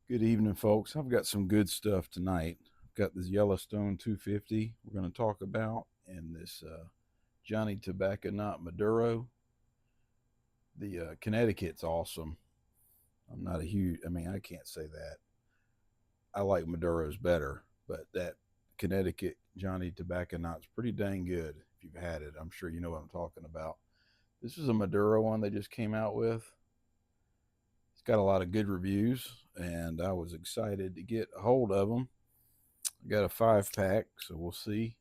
Good evening, folks. I've got some good stuff tonight. I've got this Yellowstone 250 we're going to talk about, and this Johnny Tobacconaut Maduro. The Connecticut's awesome. I'm not a huge, I can't say that. I like Maduro's better, but that Connecticut Johnny Tobacconaut's pretty dang good. If you've had it, I'm sure you know what I'm talking about. This is a Maduro one they just came out with. It's got a lot of good reviews, and I was excited to get a hold of them. I got a 5 pack, so we'll see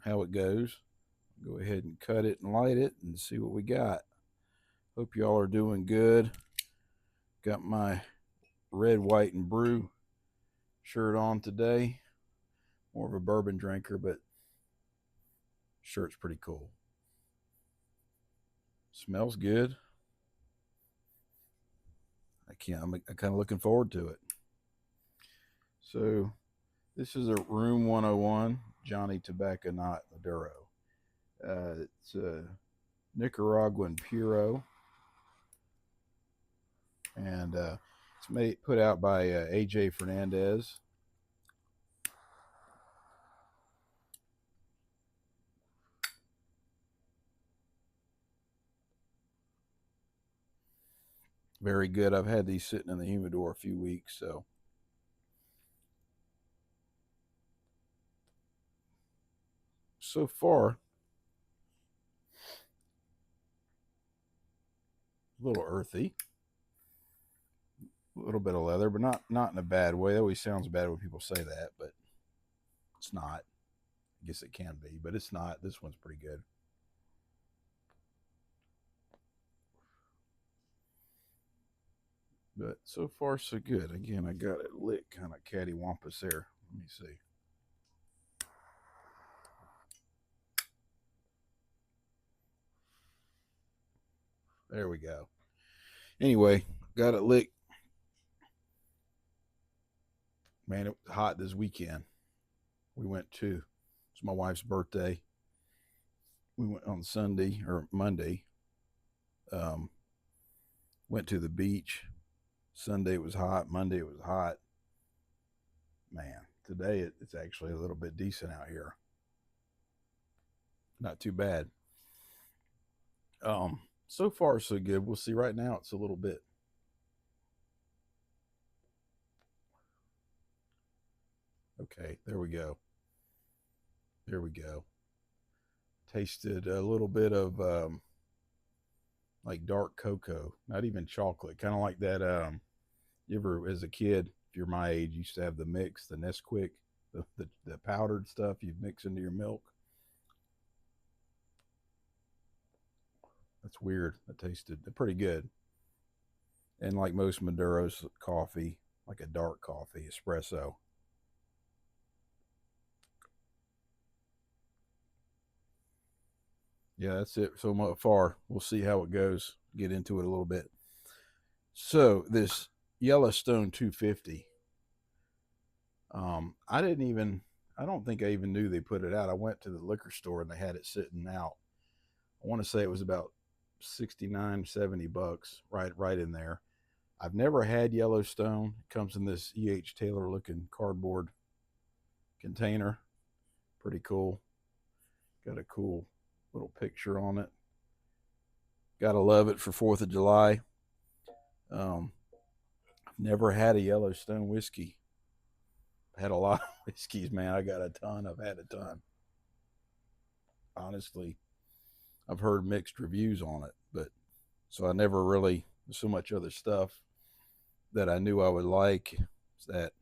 how it goes. Go ahead and cut it and light it and see what we got. Hope y'all are doing good. Got my red, white, and brew shirt on today. More of a bourbon drinker, but shirt's pretty cool. Smells good. I'm kind of looking forward to it. So this is a Room 101 Johnny Tobacconaut Maduro. It's a Nicaraguan Puro, and it's put out by AJ Fernandez. Very good. I've had these sitting in the humidor a few weeks, so far a little earthy, a little bit of leather, but not in a bad way. That always sounds bad when people say that, but it's not. I guess it can be, but it's not. This one's pretty good. But so far so good. Again, I got it lit kind of cattywampus there. Let me see. There we go. Anyway, got it lit. Man, it was hot this weekend. We went to, it's my wife's birthday. We went on Sunday or Monday. Um, Went to the beach. Sunday it was hot. Monday it was hot. Man, today it's actually a little bit decent out here. Not too bad. So far so good. We'll see. Right now it's a little bit. Okay, there we go. There we go. Tasted a little bit of like dark cocoa, not even chocolate. Kind of like that. You ever, as a kid, if you're my age, used to have the mix, the Nesquik, the powdered stuff you mix into your milk. That's weird. That tasted pretty good. And like most Maduro's coffee, like a dark coffee, espresso. Yeah, that's it so far. We'll see how it goes. Get into it a little bit. So this Yellowstone 250. I didn't even. I don't think I even knew they put it out. I went to the liquor store and they had it sitting out. I want to say it was about 69, 70 bucks, right in there. I've never had Yellowstone. It comes in this E.H. Taylor looking cardboard container. Pretty cool. Got a cool little picture on it. Gotta love it for 4th of July. I've never had a Yellowstone whiskey. I've had a lot of whiskeys, man. I got a ton. I've had a ton. Honestly, I've heard mixed reviews on it, but so I never really, there's so much other stuff that I knew I would like that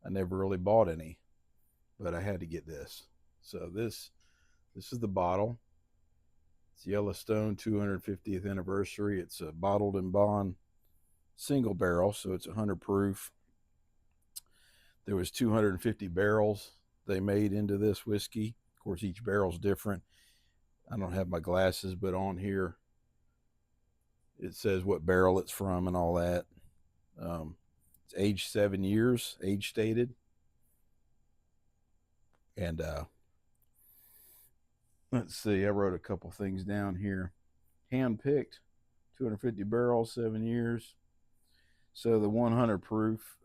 I never really bought any, but I had to get this. So this is the bottle. It's Yellowstone 250th anniversary. It's a bottled and bond single barrel, so it's 100 proof. There was 250 barrels they made into this whiskey. Of course, each barrel's different. I don't have my glasses, but on here it says what barrel it's from and all that. It's aged 7 years, age stated, and let's see. I wrote a couple things down here. Hand picked, 250 barrels, 7 years. So the 100 proof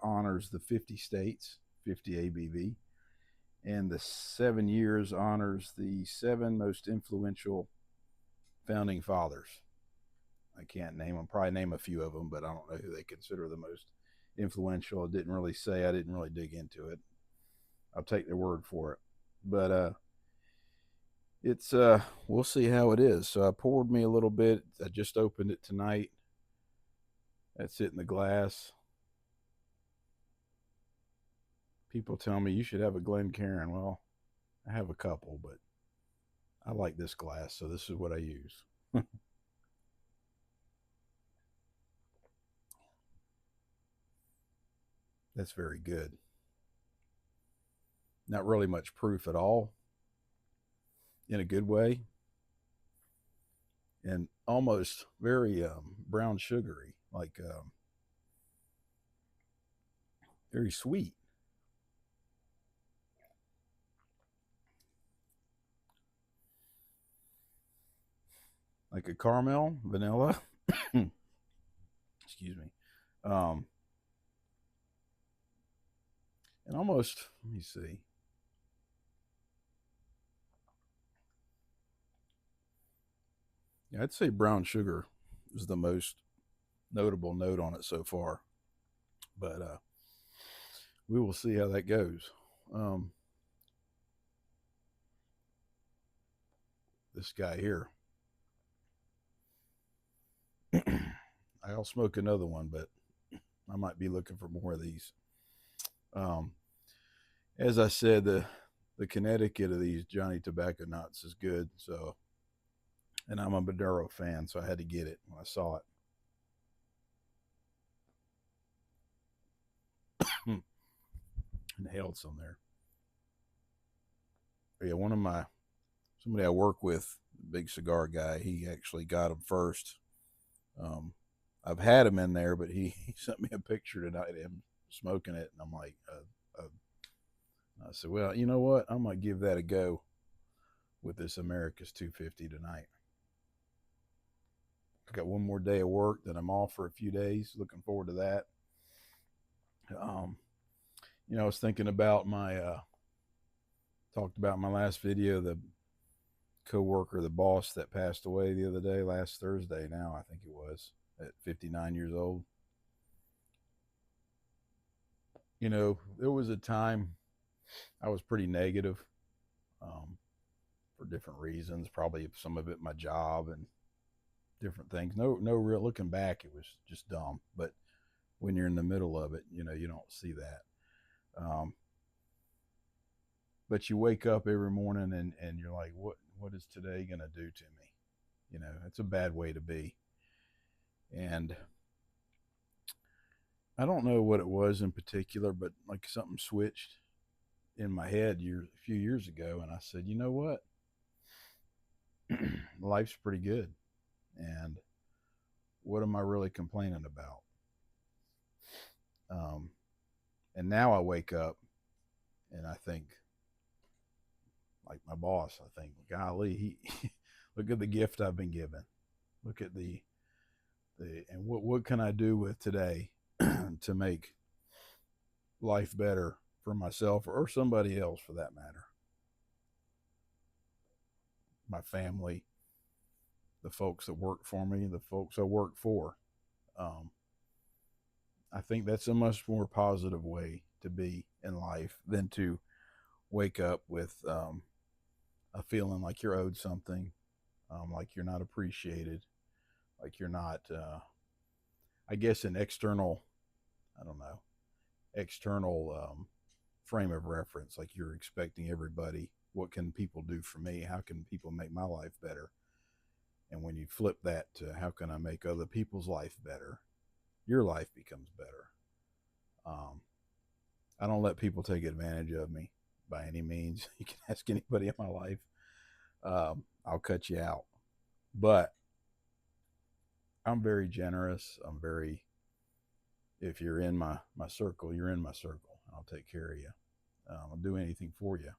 honors the 50 states, 50 ABV, and the 7 years honors the 7 most influential founding fathers. I can't name them, probably name a few of them, but I don't know who they consider the most influential. It didn't really say, I didn't really dig into it. I'll take their word for it. But it's we'll see how it is. So I poured me a little bit. I just opened it tonight. That's it in the glass. People tell me you should have a Glencairn. Well, I have a couple, but I like this glass, so this is what I use. That's very good. Not really much proof at all, in a good way, and almost very brown sugary, like very sweet, like a caramel, vanilla. Excuse me. Um, and almost, let me see. Yeah, I'd say brown sugar is the most notable note on it so far, but we will see how that goes. Um, this guy here, I'll smoke another one, but I might be looking for more of these. Um, as I said, the Connecticut of these Johnny Tobacconauts is good. So, and I'm a Maduro fan, so I had to get it when I saw it. Inhaled some there. But yeah, one of my somebody I work with, big cigar guy, he actually got them first. Um, I've had him in there, but he sent me a picture tonight of him smoking it, and I'm like, I said, well, you know what? I'm gonna give that a go with this America's 250 tonight. I've got one more day of work, then I'm off for a few days. Looking forward to that. Um, I was thinking about my talked about in my last video the coworker, the boss that passed away the other day, last Thursday. Now I think it was at 59 years old. There was a time I was pretty negative um, for different reasons. Probably some of it my job and different things. No real looking back, it was just dumb. But when you're in the middle of it, you don't see that. Um, but you wake up every morning and you're like, what is today gonna do to me? It's a bad way to be. And I don't know what it was in particular, but like something switched in my head a few years ago, and I said, you know what, life's pretty good, and what am I really complaining about? Um, and now I wake up and I think, like my boss, I think, golly, he look at the gift I've been given. Look at the and what can I do with today to make life better for myself or somebody else for that matter. My family, the folks that work for me, the folks I work for. Um, I think that's a much more positive way to be in life than to wake up with a feeling like you're owed something, like you're not appreciated, like you're not, I guess, an external, I don't know, external frame of reference. Like you're expecting everybody, what can people do for me? How can people make my life better? And when you flip that to how can I make other people's life better, your life becomes better. Um, I don't let people take advantage of me by any means. You can ask anybody in my life. I'll cut you out. But I'm very generous. If you're in my circle, you're in my circle. I'll take care of you. I'll do anything for you.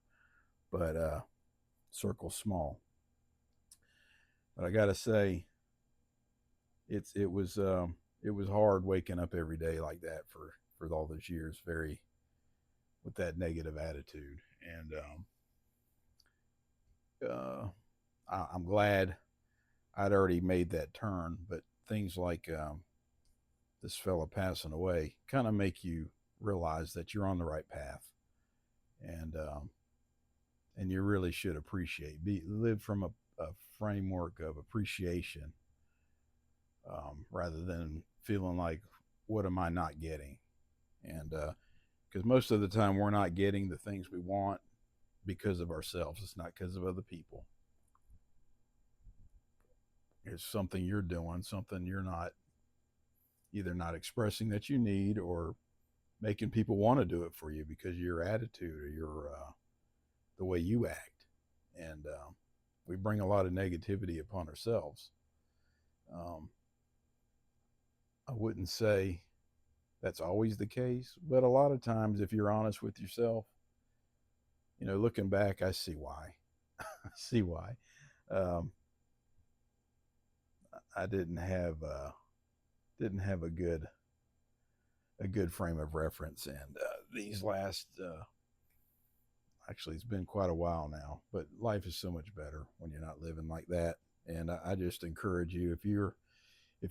But circle's small. But I got to say, it was it was hard waking up every day like that for all those years, very with that negative attitude. And I'm glad I'd already made that turn, but things like this fella passing away kind of make you realize that you're on the right path, and and you really should appreciate, live from a framework of appreciation, rather than feeling like, what am I not getting? And because most of the time we're not getting the things we want because of ourselves. It's not because of other people. It's something you're doing, something you're not, either not expressing that you need, or making people want to do it for you because of your attitude or your the way you act. And we bring a lot of negativity upon ourselves. Um, I wouldn't say that's always the case, but a lot of times, if you're honest with yourself, looking back, I see why. I see why. Um, I didn't have a good frame of reference, and these last actually, it's been quite a while now, but life is so much better when you're not living like that. And I just encourage you, if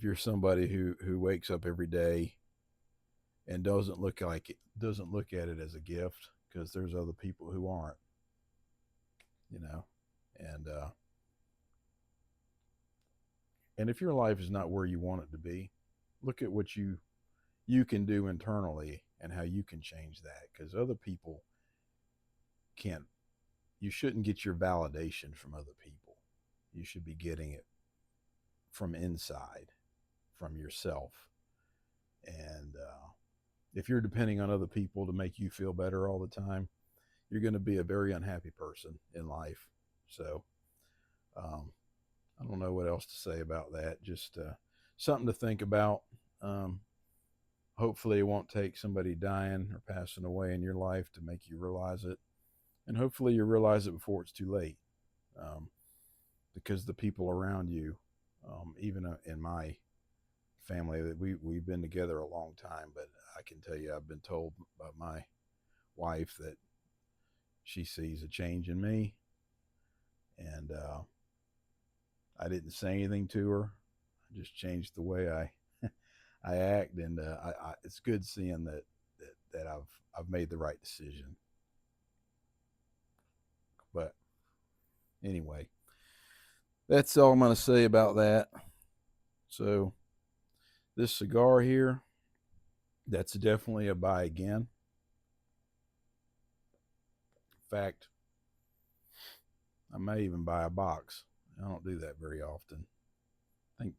you're somebody who wakes up every day and doesn't look at it as a gift, because there's other people who aren't, you know and and if your life is not where you want it to be, look at what you can do internally and how you can change that, because other people can't. You shouldn't get your validation from other people. You should be getting it from inside, from yourself. And if you're depending on other people to make you feel better all the time, you're going to be a very unhappy person in life. So um, I don't know what else to say about that. Just something to think about. Um, Hopefully, it won't take somebody dying or passing away in your life to make you realize it. And hopefully, you realize it before it's too late. Um, because the people around you, even in my family, that we've been together a long time, but I can tell you, I've been told by my wife that she sees a change in me, and I didn't say anything to her. I just changed the way I act, and it's good seeing that I've made the right decision. But anyway, that's all I'm going to say about that. So this cigar here, that's definitely a buy again. In fact, I may even buy a box. I don't do that very often. I think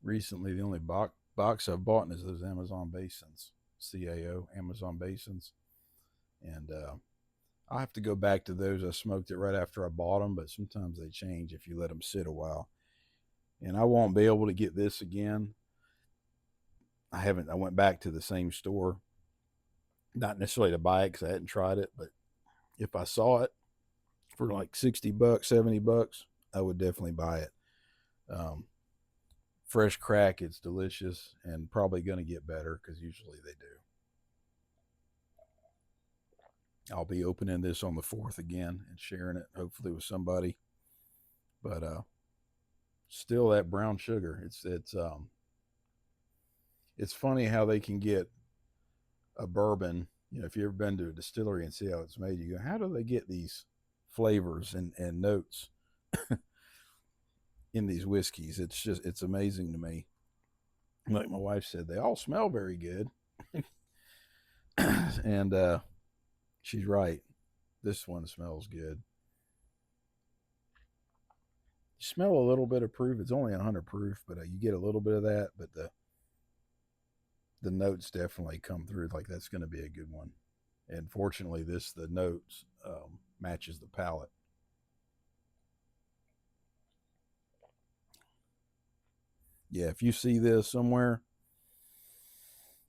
recently the only box I've bought is those Amazon Basins, CAO Amazon Basins, and I'll have to go back to those. I smoked it right after I bought them, but sometimes they change if you let them sit a while. And I won't be able to get this again. I haven't. I went back to the same store, not necessarily to buy it because I hadn't tried it, but if I saw it for like $60, $70, I would definitely buy it. Um, Fresh crack, it's delicious and probably going to get better because usually they do. I'll be opening this on the 4th again and sharing it, hopefully with somebody. But still, that brown sugar. It's funny how they can get a bourbon. If you've ever been to a distillery and see how it's made, you go, how do they get these flavors and notes in these whiskeys? It's amazing to me. Like my wife said, they all smell very good, and she's right. This one smells good. You smell a little bit of proof. It's only 100 proof, but you get a little bit of that. But the notes definitely come through. Like that's going to be a good one. And fortunately, the notes matches the palate. Yeah, if you see this somewhere,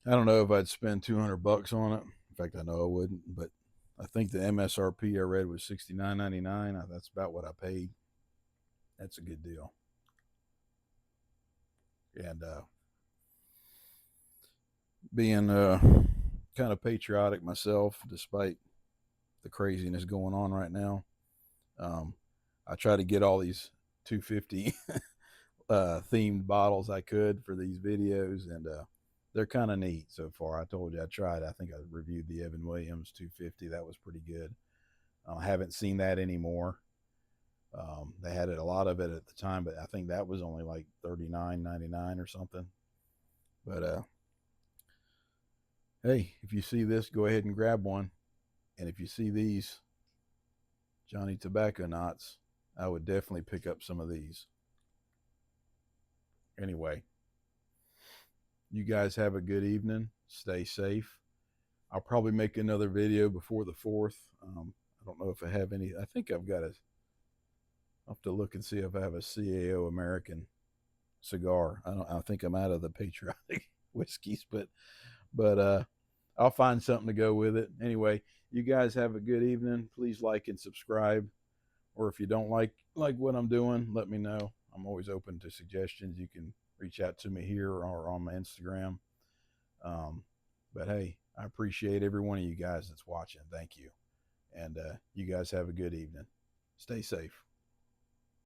I don't know if I'd spend $200 on it. In fact, I know I wouldn't. But I think the MSRP I read was $69.99. That's about what I paid. That's a good deal. And being kind of patriotic myself, despite the craziness going on right now. Um, I try to get all these 250 themed bottles I could for these videos, and they're kind of neat so far. I told you I tried. I think I reviewed the Evan Williams 250. That was pretty good. I haven't seen that anymore. They had a lot of it at the time, but I think that was only like $39.99 or something. But hey, if you see this, go ahead and grab one. And if you see these Johnny Tobacco Knots, I would definitely pick up some of these. Anyway, you guys have a good evening. Stay safe. I'll probably make another video before the 4th. I don't know if I have any. I think I've got a. I'll have to look and see if I have a CAO American cigar. I don't. I think I'm out of the patriotic whiskeys, but I'll find something to go with it. Anyway, you guys have a good evening. Please like and subscribe. Or if you don't like what I'm doing, let me know. I'm always open to suggestions. You can reach out to me here or on my Instagram. Um, but hey, I appreciate every one of you guys that's watching. Thank you. And you guys have a good evening. Stay safe.